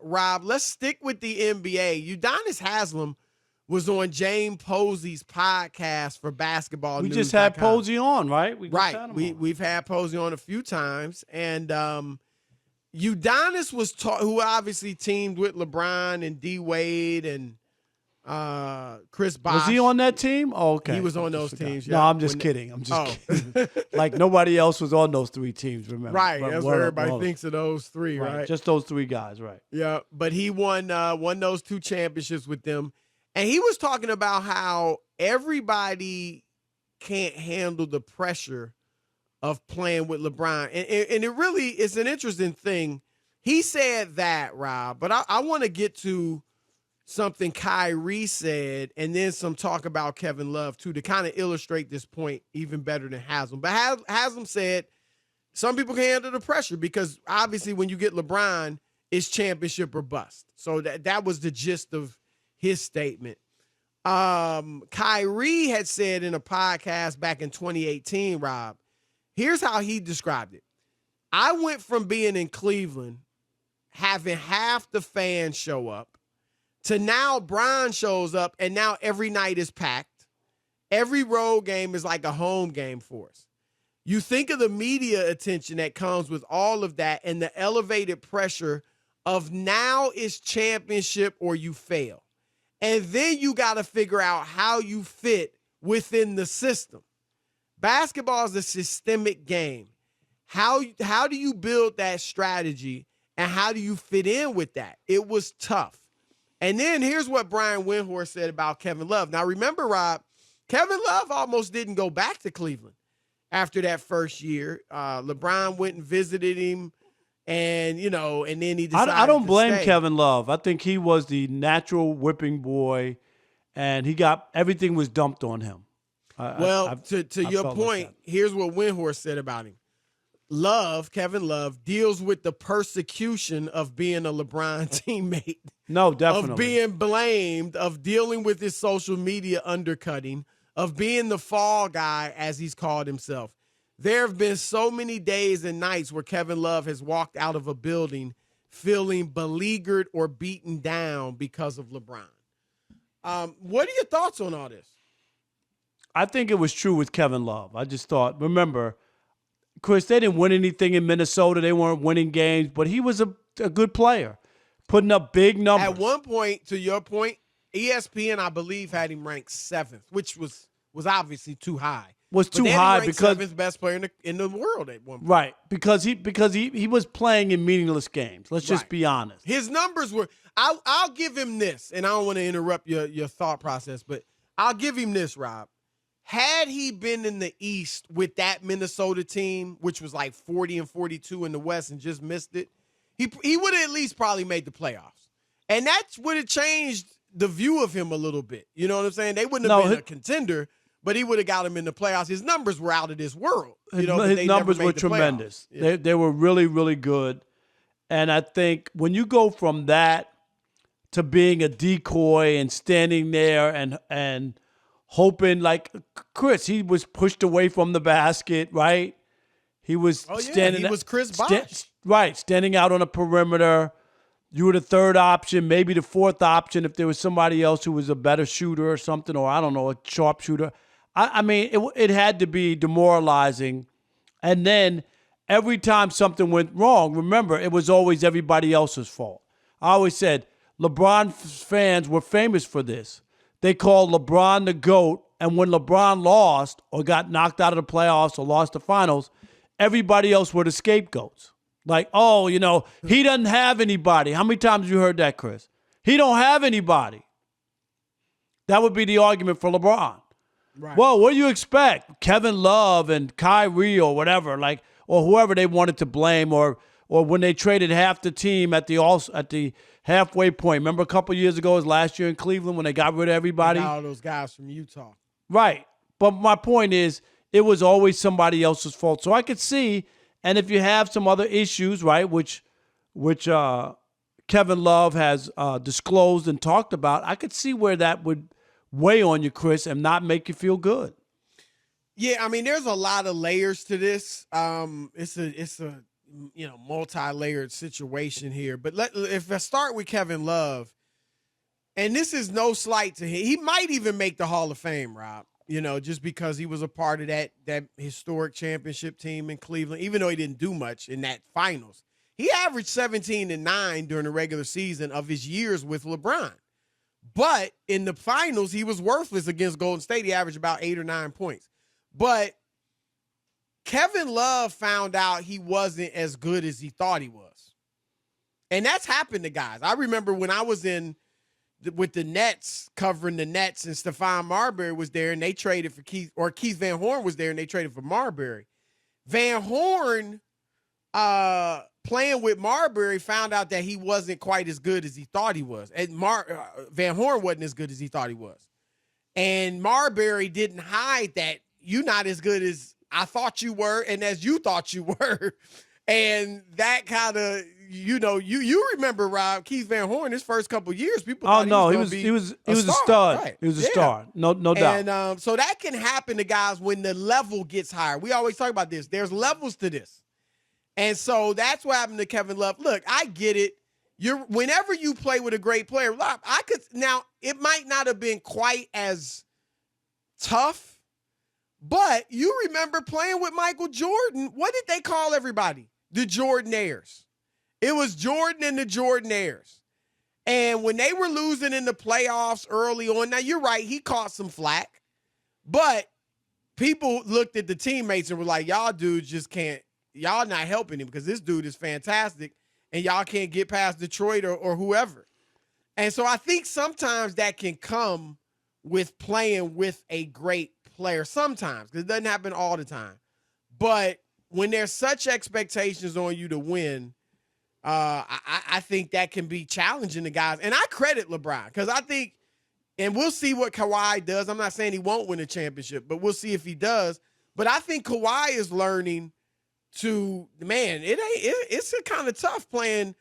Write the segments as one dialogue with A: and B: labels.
A: Rob, let's stick with the NBA. Udonis Haslem was on Jame Posey's podcast for Basketball
B: We
A: News.
B: just had Posey on, right?
A: We've had Posey on a few times. And Udonis was who obviously teamed with LeBron and D. Wade and Chris Bosh.
B: Was he on that team? Oh, okay.
A: He was on those teams.
B: Yeah. No, I'm just kidding. I'm just kidding. Like nobody else was on those 3 teams, remember?
A: Right. That's what everybody thinks of those 3, right?
B: Just those 3 guys, right.
A: Yeah, but he won those 2 championships with them. And he was talking about how everybody can't handle the pressure of playing with LeBron. And it really is an interesting thing. He said that, Rob, but I want to get to something Kyrie said and then some talk about Kevin Love, too, to kind of illustrate this point even better than Haslem. But Haslem said some people can handle the pressure because obviously when you get LeBron, it's championship or bust. So that was the gist of his statement. Kyrie had said in a podcast back in 2018, Rob, here's how he described it. I went from being in Cleveland, having half the fans show up, to now Bron shows up, and now every night is packed. Every road game is like a home game for us. You think of the media attention that comes with all of that and the elevated pressure of now it's championship or you fail. And then you got to figure out how you fit within the system. Basketball is a systemic game. How do you build that strategy and how do you fit in with that? It was tough. And then here's what Brian Windhorst said about Kevin Love. Now, remember, Rob, Kevin Love almost didn't go back to Cleveland after that first year. LeBron went and visited him. And, and then he decided
B: I don't blame
A: stay.
B: Kevin Love. I think he was the natural whipping boy, and everything was dumped on him.
A: To your point, here's what Windhorst said about him. Kevin Love, deals with the persecution of being a LeBron teammate.
B: No, definitely.
A: Of being blamed, of dealing with his social media undercutting, of being the fall guy, as he's called himself. There have been so many days and nights where Kevin Love has walked out of a building feeling beleaguered or beaten down because of LeBron. What are your thoughts on all this?
B: I think it was true with Kevin Love. I just thought, remember, Chris, they didn't win anything in Minnesota. They weren't winning games, but he was a good player, putting up big numbers.
A: At one point, to your point, ESPN, I believe, had him ranked 7th, which was obviously too high.
B: Was too high because
A: 7th best player in the world at one point.
B: Right, because he was playing in meaningless games. Let's just be honest.
A: His numbers were. I'll give him this, and I don't want to interrupt your thought process, but I'll give him this, Rob. Had he been in the East with that Minnesota team, which was like 40-42 in the West and just missed it, he would have at least probably made the playoffs, and that would have changed the view of him a little bit. You know what I'm saying? They wouldn't have been a contender. But he would have got him in the playoffs. His numbers were out of this world.
B: His numbers were tremendous. Yeah. They were really, really good. And I think when you go from that to being a decoy and standing there and hoping, like Chris, he was pushed away from the basket, right? He was standing.
A: He was Chris Bosh.
B: Right, standing out on a perimeter. You were the 3rd option, maybe the 4th option if there was somebody else who was a better shooter or something, or I don't know, a sharpshooter. I mean, it had to be demoralizing. And then every time something went wrong, remember, it was always everybody else's fault. I always said LeBron fans were famous for this. They called LeBron the GOAT, and when LeBron lost or got knocked out of the playoffs or lost the finals, everybody else were the scapegoats. Like, he doesn't have anybody. How many times have you heard that, Chris? He don't have anybody. That would be the argument for LeBron. Right. Well, what do you expect? Kevin Love and Kyrie or whatever, or whoever they wanted to blame, or when they traded half the team at the halfway point. Remember a couple years ago, it was last year in Cleveland when they got rid of everybody?
A: All those guys from Utah.
B: Right. But my point is, it was always somebody else's fault. So I could see, and if you have some other issues, right, which Kevin Love has disclosed and talked about, I could see where that would weigh on you, Chris, and not make you feel good. Yeah,
A: I mean, there's a lot of layers to this. It's a multi-layered situation here. But if I start with Kevin Love, and this is no slight to him, he might even make the Hall of Fame, Rob. Just because he was a part of that historic championship team in Cleveland, even though he didn't do much in that finals. He averaged 17-9 during the regular season of his years with LeBron. But in the finals, he was worthless against Golden State. He averaged about 8 or 9 points. But Kevin Love found out he wasn't as good as he thought he was. And that's happened to guys. I remember when I was with the Nets, covering the Nets, and Stephon Marbury was there, and they traded for Keith Van Horn was there, and they traded for Marbury. Van Horn, playing with Marbury, found out that he wasn't quite as good as he thought he was. And Van Horn wasn't as good as he thought he was. And Marbury didn't hide that you're not as good as I thought you were and as you thought you were. And that kind of, you remember, Rob, Keith Van Horn, his first couple of years, people thought
B: he was a star. Right. He was a star. No doubt.
A: And so that can happen to guys when the level gets higher. We always talk about this. There's levels to this. And so that's what happened to Kevin Love. Look, I get it. Whenever you play with a great player, now it might not have been quite as tough, but you remember playing with Michael Jordan. What did they call everybody? The Jordan-airs. It was Jordan and the Jordan-airs. And when they were losing in the playoffs early on, now you're right, he caught some flack, but people looked at the teammates and were like, y'all dudes just can't, y'all not helping him because this dude is fantastic and y'all can't get past Detroit or whoever. And so I think sometimes that can come with playing with a great player sometimes, because it doesn't happen all the time. But when there's such expectations on you to win, I think that can be challenging to guys. And I credit LeBron because I think, and we'll see what Kawhi does. I'm not saying he won't win a championship, but we'll see if he does. But I think Kawhi is learning it's kind of tough playing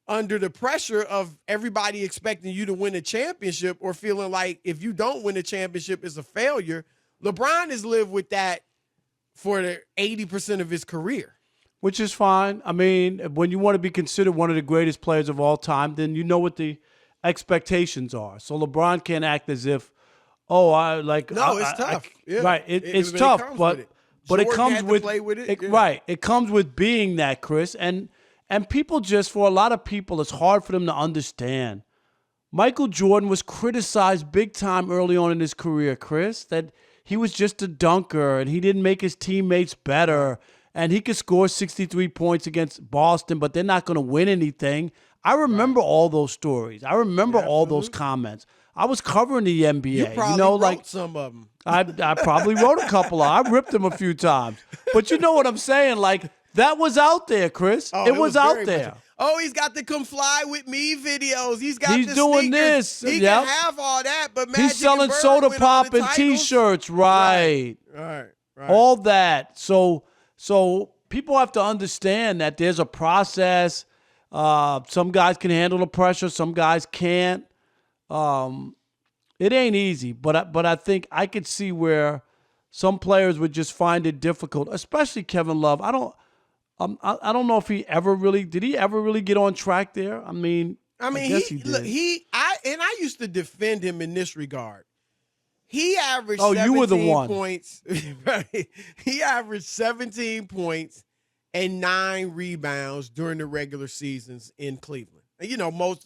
A: under the pressure of everybody expecting you to win a championship or feeling like if you don't win a championship, it's a failure. LeBron has lived with that for the 80% of his career.
B: Which is fine. I mean, when you want to be considered one of the greatest players of all time, then you know what the expectations are. So LeBron can't act as if,
A: it's tough.
B: Right. It's tough, but it comes with right. It comes with being that, Chris. And people for a lot of people, it's hard for them to understand. Michael Jordan was criticized big time early on in his career, Chris, that he was just a dunker and he didn't make his teammates better. And he could score 63 points against Boston, but they're not going to win anything. I remember all those stories. I remember all those comments. I was covering the NBA.
A: You probably wrote some of them.
B: I probably wrote a couple of them. I ripped them a few times. But you know what I'm saying? Like, that was out there, Chris. It was out there.
A: He's got the Come Fly With Me videos. He's
B: doing
A: sneakers.
B: this.
A: He can have all that, but
B: he's selling soda pop and T-shirts. Right. All that. So people have to understand that there's a process. Some guys can handle the pressure. Some guys can't. It ain't easy, but I think I could see where some players would just find it difficult, especially Kevin Love. I don't know if he ever really get on track there. I guess he did.
A: I used to defend him in this regard. He averaged 17 points. Right. He averaged 17 points and 9 rebounds during the regular seasons in Cleveland.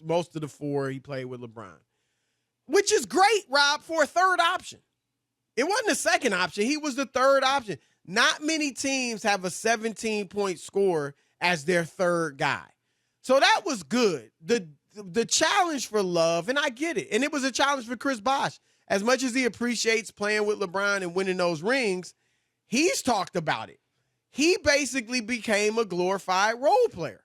A: Most of the 4 he played with LeBron, which is great, Rob, for a third option. It wasn't the second option. He was the third option. Not many teams have a 17-point scorer as their third guy. So that was good. The challenge for Love, and I get it, and it was a challenge for Chris Bosh. As much as he appreciates playing with LeBron and winning those rings, he's talked about it. He basically became a glorified role player.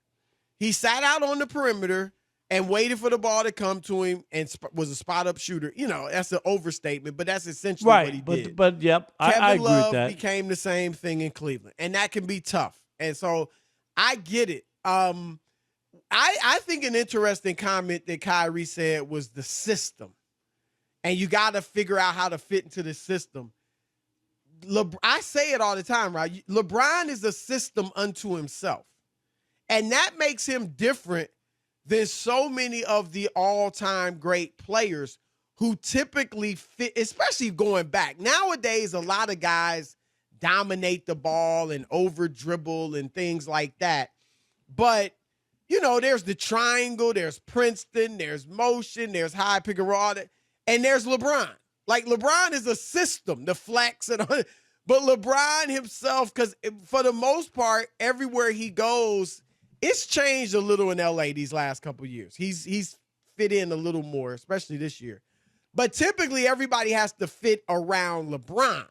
A: He sat out on the perimeter and waited for the ball to come to him and was a spot-up shooter. That's an overstatement, but that's essentially what he did.
B: But yep, I agree with that.
A: Kevin Love became the same thing in Cleveland, and that can be tough. And so I get it. I think an interesting comment that Kyrie said was the system. And you got to figure out how to fit into the system. I say it all the time, right? LeBron is a system unto himself. And that makes him different than so many of the all-time great players who typically fit, especially going back. Nowadays, a lot of guys dominate the ball and over-dribble and things like that. But, there's the triangle, there's Princeton, there's motion, there's high pick and roll, and there's LeBron. Like, LeBron is a system, the flex. But LeBron himself, because for the most part, everywhere he goes, it's changed a little in LA these last couple of years. He's fit in a little more, especially this year. But typically, everybody has to fit around LeBron.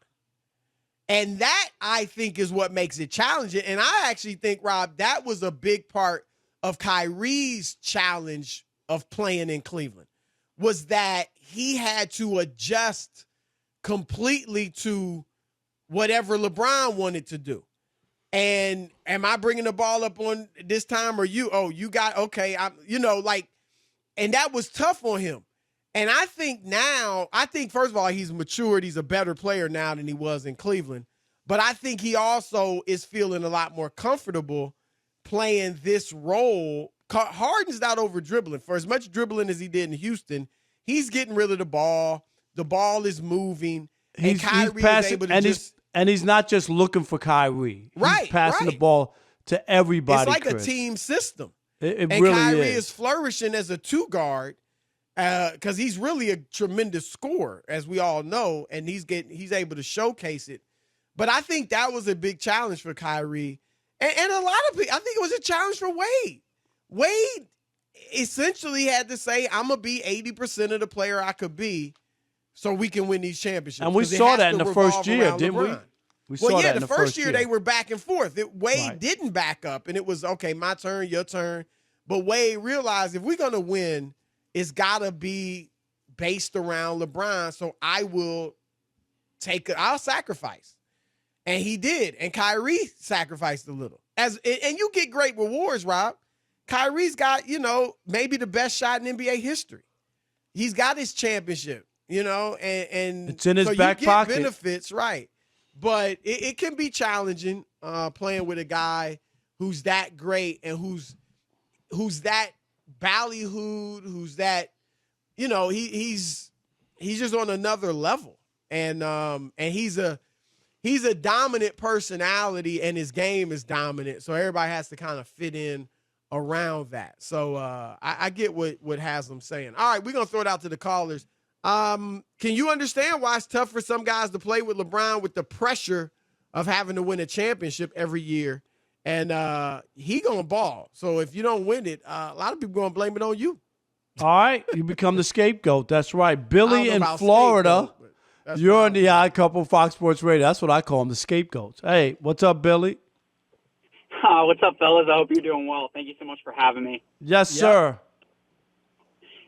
A: And that, I think, is what makes it challenging. And I actually think, Rob, that was a big part of Kyrie's challenge of playing in Cleveland, was that he had to adjust completely to whatever LeBron wanted to do. And am I bringing the ball up on this time or you? Oh, you got, okay. And that was tough on him. And I think first of all, he's matured. He's a better player now than he was in Cleveland. But I think he also is feeling a lot more comfortable playing this role. Harden's not over dribbling. For as much dribbling as he did in Houston, he's getting rid of the ball. The ball is moving. And Kyrie is able to
B: and he's not just looking for Kyrie. He's passing the ball to everybody.
A: It's like
B: Chris.
A: a team system.
B: It
A: and
B: really
A: Kyrie
B: is
A: flourishing as a two guard because he's really a tremendous scorer, as we all know, and he's able to showcase it. But I think that was a big challenge for Kyrie. And a lot of people, I think it was a challenge for Wade. Wade essentially had to say, I'm going to be 80% of the player I could be so we can win these championships.
B: And we saw that in the first year, didn't we? We saw that in the first year.
A: They were back and forth. Wade didn't back up, and it was, okay, my turn, your turn. But Wade realized if we're going to win, it's got to be based around LeBron, so I'll sacrifice. And he did. And Kyrie sacrificed a little. And you get great rewards, Rob. Kyrie's got, maybe the best shot in NBA history. He's got his championship, and
B: it's in his back pocket.
A: Benefits, right. But it can be challenging playing with a guy who's that great and who's that ballyhooed, who's that, he's just on another level. And he's a dominant personality and his game is dominant. So everybody has to kind of fit in around that. So I get what Haslam's saying. All right, we're going to throw it out to the callers. Can you understand why it's tough for some guys to play with LeBron with the pressure of having to win a championship every year? And he going to ball. So if you don't win it, a lot of people going to blame it on you.
B: All right, you become the scapegoat. That's right. Billy in Florida. You're on the Odd Couple, Fox Sports Radio. That's what I call them, the scapegoats. Hey, what's up, Billy?
C: What's up, fellas? I hope you're doing well. Thank you so much for having me.
B: Yes, sir.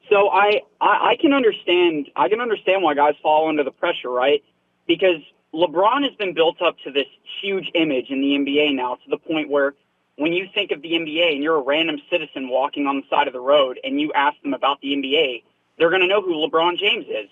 C: So I can understand why guys fall under the pressure, right? Because LeBron has been built up to this huge image in the NBA now, to the point where when you think of the NBA and you're a random citizen walking on the side of the road and you ask them about the NBA, they're going to know who LeBron James is.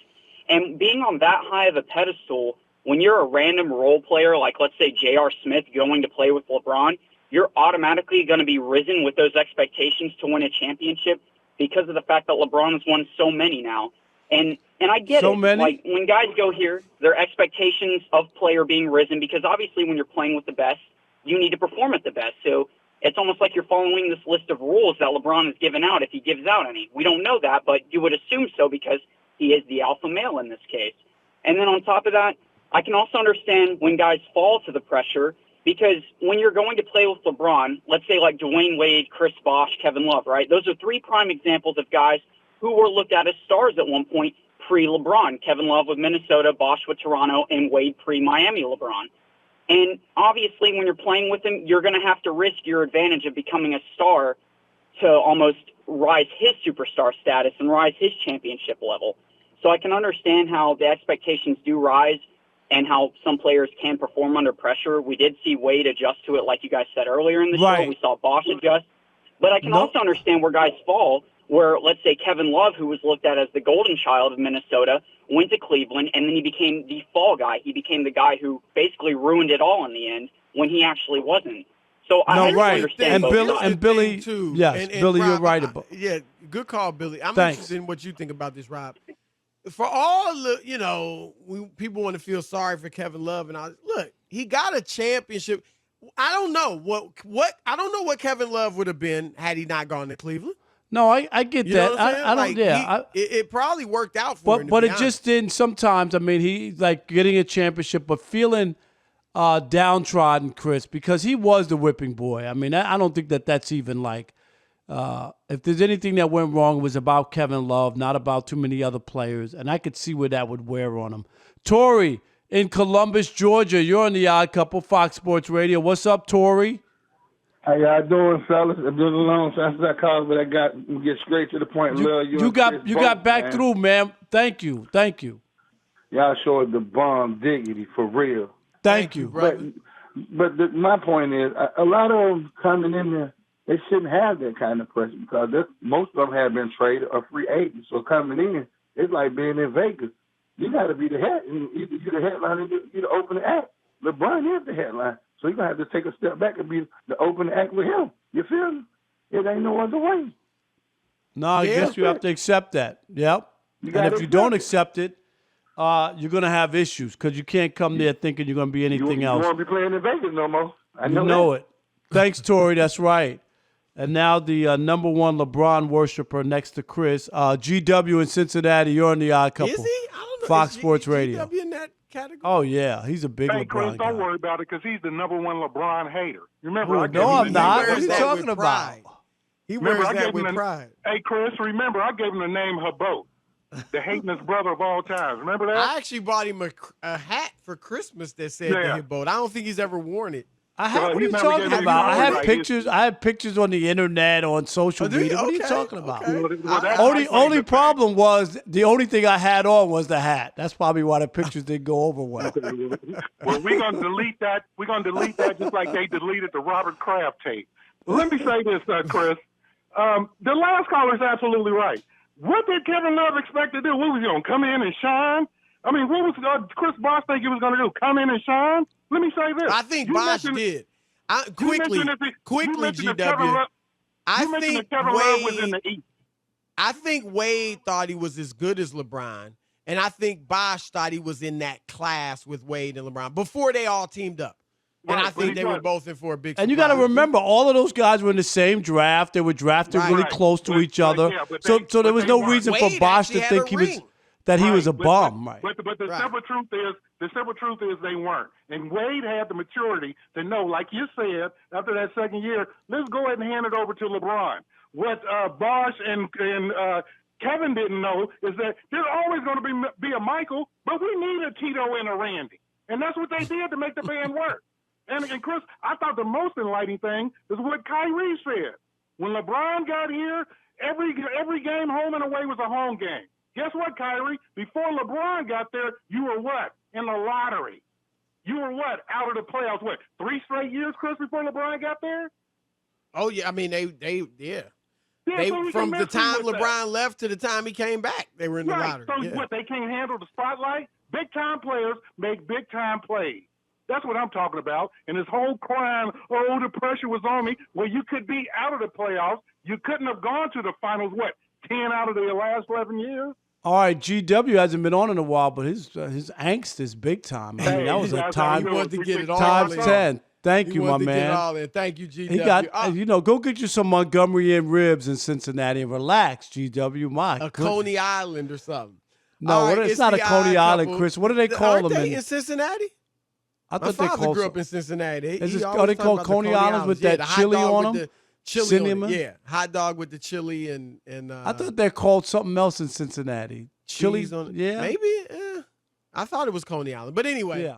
C: And being on that high of a pedestal, when you're a random role player, like let's say J.R. Smith going to play with LeBron, you're automatically going to be risen with those expectations to win a championship because of the fact that LeBron has won so many now. And I get
B: so
C: it.
B: Many?
C: Like when guys go here, their expectations of player being risen, because obviously when you're playing with the best, you need to perform at the best. So it's almost like you're following this list of rules that LeBron has given out, if he gives out any. We don't know that, but you would assume so because he is the alpha male in this case. And then on top of that, I can also understand when guys fall to the pressure, because when you're going to play with LeBron, let's say like Dwayne Wade, Chris Bosh, Kevin Love, right? Those are three prime examples of guys who were looked at as stars at one point pre-LeBron. Kevin Love with Minnesota, Bosh with Toronto, and Wade pre-Miami LeBron. And obviously when you're playing with him, you're going to have to risk your advantage of becoming a star to almost rise his superstar status and rise his championship level. So I can understand how the expectations do rise and how some players can perform under pressure. We did see Wade adjust to it, like you guys said earlier in the show. We saw Bosh adjust. But I can also understand where guys fall, where, let's say, Kevin Love, who was looked at as the golden child of Minnesota, went to Cleveland, and then he became the fall guy. He became the guy who basically ruined it all in the end when he actually wasn't. So I
B: right.
C: understand
B: And
C: both
B: Billy,
C: sides.
B: and Billy,
A: too.
B: yes, Billy,
A: Rob,
B: you're right about.
A: Yeah, good call, Billy. I'm
B: Thanks.
A: interested in what you think about this, Rob. For all the, people want to feel sorry for Kevin Love, and look, he got a championship. I don't know what Kevin Love would have been had he not gone to Cleveland.
B: No, I get
A: You know
B: that.
A: what I'm saying?
B: I don't.
A: Like,
B: Yeah,
A: it probably worked out for him.
B: but
A: to
B: it
A: be
B: just
A: honest.
B: didn't. Sometimes, I mean, he like getting a championship, but feeling downtrodden, Chris, because he was the whipping boy. I mean, I don't think that's even like. If there's anything that went wrong, it was about Kevin Love, not about too many other players, and I could see where that would wear on him. Tori in Columbus, Georgia, you're on the Odd Couple, Fox Sports Radio. What's up, Tori?
D: How y'all doing, fellas? I've been alone since I called, but I got to get straight to the point.
B: You got back through, man. Thank you.
D: Y'all showed the bomb dignity for real.
B: Thank you,
A: brother.
D: But my point is, a lot of them coming in there, they shouldn't have that kind of pressure because most of them have been traded or free agents. So coming in, it's like being in Vegas. You got to be the head, and either you the headline or you the opening act. LeBron is the headline. So you're going to have to take a step back and be the open act with him. You feel me? It ain't no other way.
B: No, I guess you have to accept that. Yep. And if you don't accept it, you're going to have issues because you can't come there thinking you're going to be anything else.
D: You won't be playing in Vegas no more. I know
B: you know it. Thanks, Tori. That's right. And now the number one LeBron worshiper next to Chris. GW in Cincinnati, you're on the Odd Couple.
A: Is he? I don't know.
B: Fox
A: Is
B: Sports Radio.
A: GW in that category?
B: Oh, yeah. He's a big
E: Hey,
B: LeBron
E: Chris,
B: guy.
E: don't worry about it because he's the number one LeBron hater. Remember,
B: Oh,
E: I gave
B: no,
E: him
B: I'm
E: the
B: not.
E: name-
B: What are you
A: that
B: talking
A: with
B: about?
A: pride. He
E: Remember,
A: wears
E: I
A: that
E: gave
A: with
E: him
A: pride.
E: Hey, Chris, remember, I gave him the name Habot, the hatingest brother of all time. Remember that?
A: I actually bought him a hat for Christmas that said the hit boat. I don't think he's ever worn it.
B: What are you
E: he's never
B: talking
E: getting
B: about?
E: any
B: I have
E: more,
B: pictures. I have pictures on the internet, on social
A: do you?
B: media. What are you
A: Okay,
B: talking about?
A: okay.
E: Well, that's
B: Only
E: like the
B: problem was the only thing I had on was the hat. That's probably why the pictures didn't go over well.
E: Well, we're gonna delete that. We're gonna delete that just like they deleted the Robert Kraft tape. Let me say this, Chris. The last caller is absolutely right. What did Kevin Love expect to do? What was he gonna come in and shine? I mean, what was Chris Bosh think he was gonna do? Come in and shine? Let me say this.
A: I think
E: You
A: Bosh
E: mentioned-
A: did.
E: you
A: Quickly,
E: mentioned that Kevin
A: GW.
E: Love-
A: I
E: you mentioned
A: think
E: that Kevin Love was in the East.
A: I think Wade thought he was as good as LeBron, and I think Bosh thought he was in that class with Wade and LeBron before they all teamed up. And
E: Right,
A: I
E: but
A: think
E: he
A: they were
E: was.
A: both in for a big
B: And you got to
A: surprise.
B: remember, all of those guys were in the same draft. They were drafted
A: Right.
B: really
E: Right.
B: close to
E: But-
B: each other.
E: yeah, but
B: so
E: they-
B: there
E: but
B: was
E: they
B: no
E: weren't.
B: reason for
A: Wade
B: Bosh to
A: actually had
B: think
A: a
B: he was
A: ring.
B: that he was a
E: Right,
B: bum. Right.
E: But the
A: Right.
E: simple truth is they weren't. And Wade had the maturity to know, like you said, after that second year, let's go ahead and hand it over to LeBron. What Bosh and Kevin didn't know is that there's always going to be a Michael, but we need a Tito and a Randy. And that's what they did to make the band work. And Chris, I thought the most enlightening thing is what Kyrie said. When LeBron got here, every game home and away was a home game. Guess what, Kyrie? Before LeBron got there, you were what? In the lottery. You were what? Out of the playoffs. What? 3 straight years, Chris, before LeBron got there?
A: Oh yeah, I mean they
E: Yeah,
A: They
E: so we
A: from
E: can
A: the
E: mess with
A: time
E: that.
A: LeBron left to the time he came back, they were in the
E: Right.
A: lottery.
E: So
A: Yeah.
E: what? They can't handle the spotlight. Big time players make big time plays. That's what I'm talking about. And this whole crying, oh, the pressure was on me. Well, you could be out of the playoffs. You couldn't have gone to the finals. What? 10 out of the last 11 years.
B: All right, GW hasn't been on in a while, but his angst is big time. I mean, that was a
E: that's how
B: time
E: he
A: He wanted to get it all
B: times
A: in.
B: 10. Thank
A: He
B: you, my
A: wanted to get it
B: man.
A: all in. Thank you, GW.
B: He got,
A: Oh,
B: go get you some Montgomery and ribs in Cincinnati and relax, GW. My
A: a
B: goodness.
A: Coney Island or something.
B: No,
A: All right,
B: it's not a
A: the
B: Coney
A: Odd
B: Island,
A: Couple.
B: Chris. What do they call
A: Aren't
B: them?
A: they in Cincinnati?
B: I
A: My
B: thought they
A: father
B: called
A: grew up in Cincinnati.
B: Is
A: He
B: this-
A: always
B: are they
A: talked
B: called
A: about the
B: Coney Islands with that
A: the hot
B: chili
A: dog
B: on
A: with
B: them?
A: the chili on
B: Cinnamon?
A: it. Yeah, hot dog with the chili and
B: I thought they're called something else in Cincinnati. Chili
A: cheese on it.
B: Yeah.
A: Maybe. I thought it was Coney Island, but anyway.
B: Yeah.